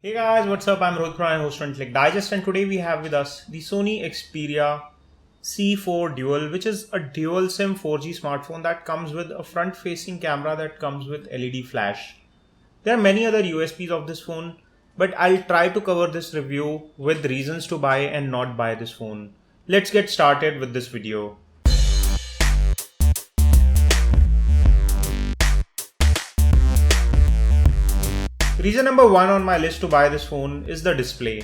Hey guys, what's up? I'm Rohit Pranay, host on Click Digest, and today we have with us the Sony Xperia C4 Dual, which is a dual SIM 4G smartphone that comes with a front-facing camera that comes with LED flash. There are many other USPs of this phone, but I'll try to cover this review with reasons to buy and not buy this phone. Let's get started with this video. Reason number one on my list to buy this phone is the display.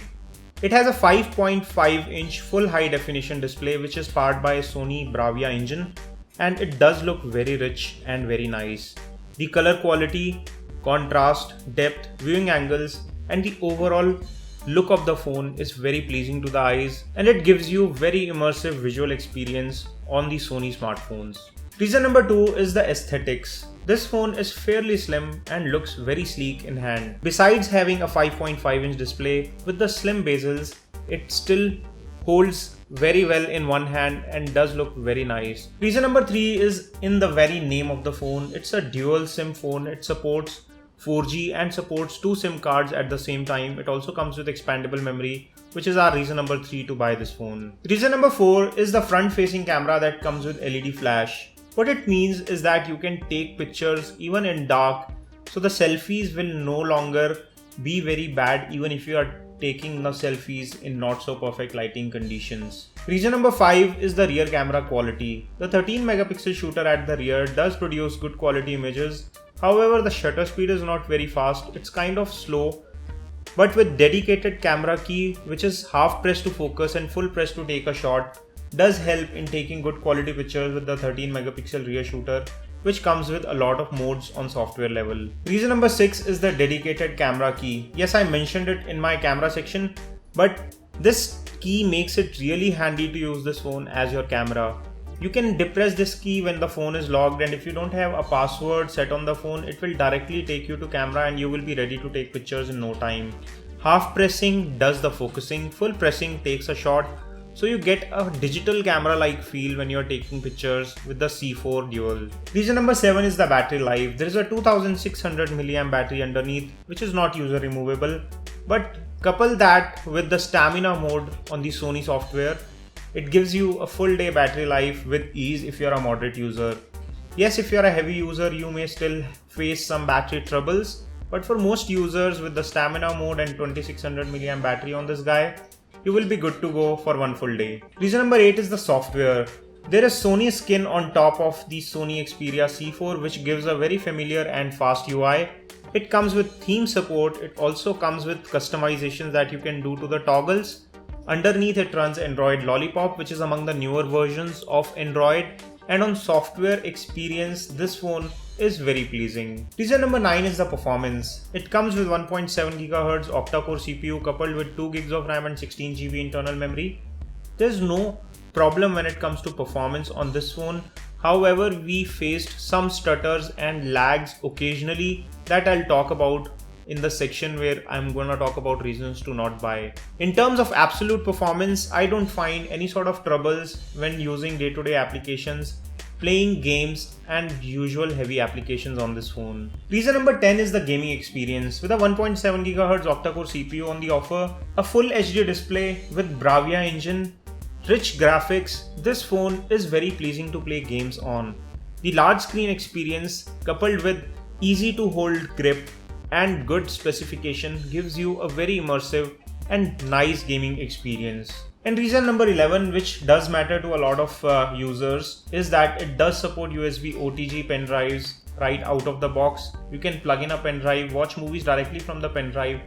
It has a 5.5-inch full high definition display which is powered by a Sony Bravia engine, and it does look very rich and very nice. The color quality, contrast, depth, viewing angles and the overall look of the phone is very pleasing to the eyes, and it gives you very immersive visual experience on the Sony smartphones. Reason number two is the aesthetics. This phone is fairly slim and looks very sleek in hand. Besides having a 5.5-inch display with the slim bezels, it still holds very well in one hand and does look very nice. Reason number three is in the very name of the phone. It's a dual SIM phone. It supports 4G and supports two SIM cards at the same time. It also comes with expandable memory, which is our reason number three to buy this phone. Reason number four is the front-facing camera that comes with LED flash. What it means is that you can take pictures even in dark, so the selfies will no longer be very bad even if you are taking the selfies in not so perfect lighting conditions. Reason number five is the rear camera quality. The 13 megapixel shooter at the rear does produce good quality images. However, the shutter speed is not very fast, it's kind of slow. But with dedicated camera key, which is half press to focus and full press to take a shot, does help in taking good quality pictures with the 13 megapixel rear shooter, which comes with a lot of modes on software level. Reason number six is the dedicated camera key. Yes, I mentioned it in my camera section, but this key makes it really handy to use this phone as your camera. You can depress this key when the phone is locked, and if you don't have a password set on the phone, it will directly take you to camera and you will be ready to take pictures in no time. Half pressing does the focusing, full pressing takes a shot. So you get a digital camera-like feel when you're taking pictures with the C4 Dual. Reason number 7 is the battery life. There is a 2600 mAh battery underneath, which is not user removable. But couple that with the stamina mode on the Sony software, it gives you a full day battery life with ease if you're a moderate user. Yes, if you're a heavy user, you may still face some battery troubles. But for most users with the stamina mode and 2600 mAh battery on this guy, you will be good to go for one full day. Reason number 8 is the software. There is Sony skin on top of the Sony Xperia C4, which gives a very familiar and fast UI. It comes with theme support. It also comes with customizations that you can do to the toggles. Underneath it runs Android Lollipop, which is among the newer versions of Android. And on software experience, this phone is very pleasing. Reason number 9 is the performance. It comes with 1.7 GHz octa-core CPU coupled with 2 GB of RAM and 16 GB internal memory. There's no problem when it comes to performance on this phone. However, we faced some stutters and lags occasionally that I'll talk about in the section where I'm gonna talk about reasons to not buy. In terms of absolute performance, I don't find any sort of troubles when using day-to-day applications, playing games and usual heavy applications on this phone. Reason number 10 is the gaming experience. With a 1.7 GHz octa-core CPU on the offer, a full HD display with Bravia engine, rich graphics, this phone is very pleasing to play games on. The large screen experience coupled with easy to hold grip and good specification gives you a very immersive and nice gaming experience. And reason number 11, which does matter to a lot of users, is that it does support USB OTG pen drives right out of the box. You can plug in a pen drive, watch movies directly from the pen drive,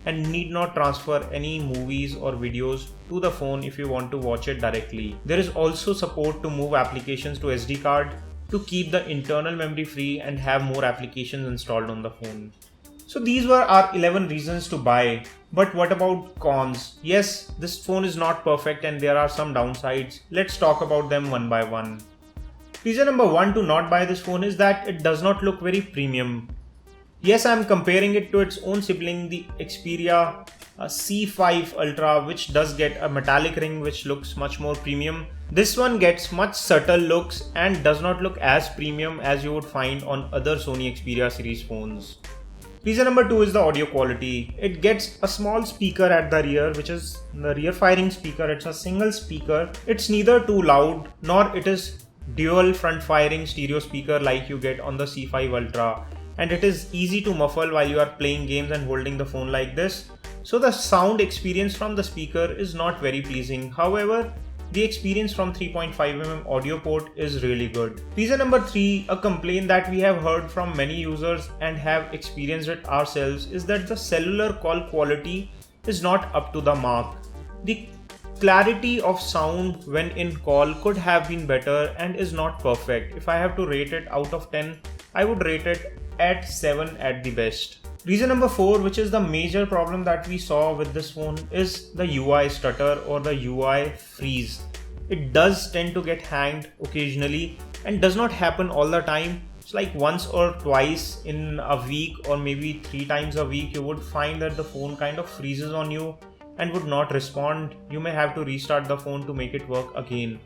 and need not transfer any movies or videos to the phone if you want to watch it directly. There is also support to move applications to SD card to keep the internal memory free and have more applications installed on the phone. So these were our 11 reasons to buy. But what about cons? Yes, this phone is not perfect and there are some downsides. Let's talk about them one by one. Reason number 1 to not buy this phone is that it does not look very premium. Yes, I'm comparing it to its own sibling, the Xperia C5 Ultra, which does get a metallic ring which looks much more premium. This one gets much subtle looks and does not look as premium as you would find on other Sony Xperia series phones. Reason number 2 is the audio quality. It gets a small speaker at the rear, which is the rear firing speaker. It's a single speaker. It's neither too loud nor it is dual front firing stereo speaker like you get on the C5 Ultra. And it is easy to muffle while you are playing games and holding the phone like this. So the sound experience from the speaker is not very pleasing. However, the experience from 3.5mm audio port is really good. Reason number 3, a complaint that we have heard from many users and have experienced it ourselves, is that the cellular call quality is not up to the mark. The clarity of sound when in call could have been better and is not perfect. If I have to rate it out of 10, I would rate it at 7 at the best. Reason number 4, which is the major problem that we saw with this phone, is the UI stutter or the UI freeze. It does tend to get hanged occasionally and does not happen all the time. It's like once or twice in a week or maybe 3 times a week you would find that the phone kind of freezes on you and would not respond. You may have to restart the phone to make it work again.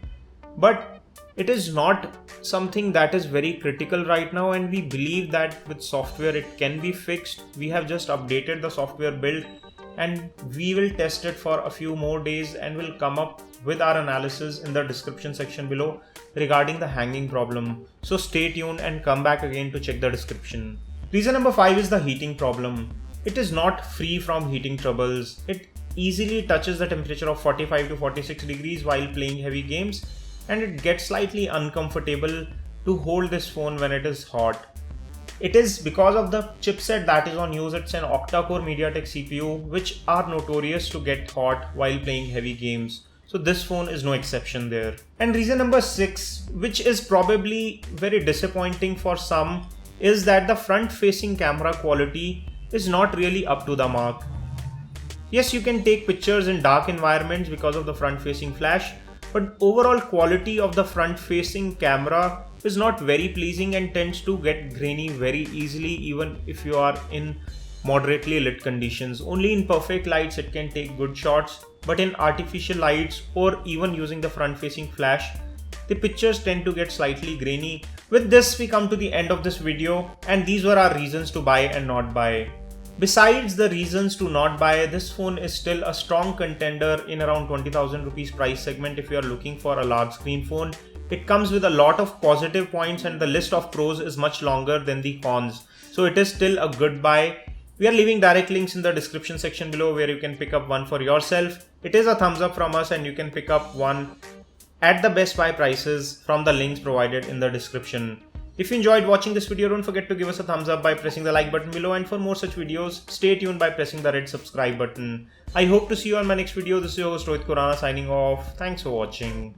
But it is not something that is very critical right now, and we believe that with software it can be fixed. We have just updated the software build and we will test it for a few more days and will come up with our analysis in the description section below regarding the hanging problem. So stay tuned and come back again to check the description. Reason number 5 is the heating problem. It is not free from heating troubles. It easily touches the temperature of 45 to 46 degrees while playing heavy games, and it gets slightly uncomfortable to hold this phone when it is hot. It is because of the chipset that is on use. It's an octa-core MediaTek CPU, which are notorious to get hot while playing heavy games. So this phone is no exception there. And reason number 6, which is probably very disappointing for some, is that the front-facing camera quality is not really up to the mark. Yes, you can take pictures in dark environments because of the front-facing flash, but overall quality of the front-facing camera is not very pleasing and tends to get grainy very easily even if you are in moderately lit conditions. Only in perfect lights it can take good shots, but in artificial lights or even using the front-facing flash, the pictures tend to get slightly grainy. With this, we come to the end of this video, and these were our reasons to buy and not buy. Besides the reasons to not buy, this phone is still a strong contender in around 20,000 rupees price segment if you are looking for a large screen phone. It comes with a lot of positive points and the list of pros is much longer than the cons. So it is still a good buy. We are leaving direct links in the description section below where you can pick up one for yourself. It is a thumbs up from us and you can pick up one at the best buy prices from the links provided in the description. If you enjoyed watching this video, don't forget to give us a thumbs up by pressing the like button below, and for more such videos, stay tuned by pressing the red subscribe button. I hope to see you on my next video. This is your host Rohit Khurana signing off. Thanks for watching.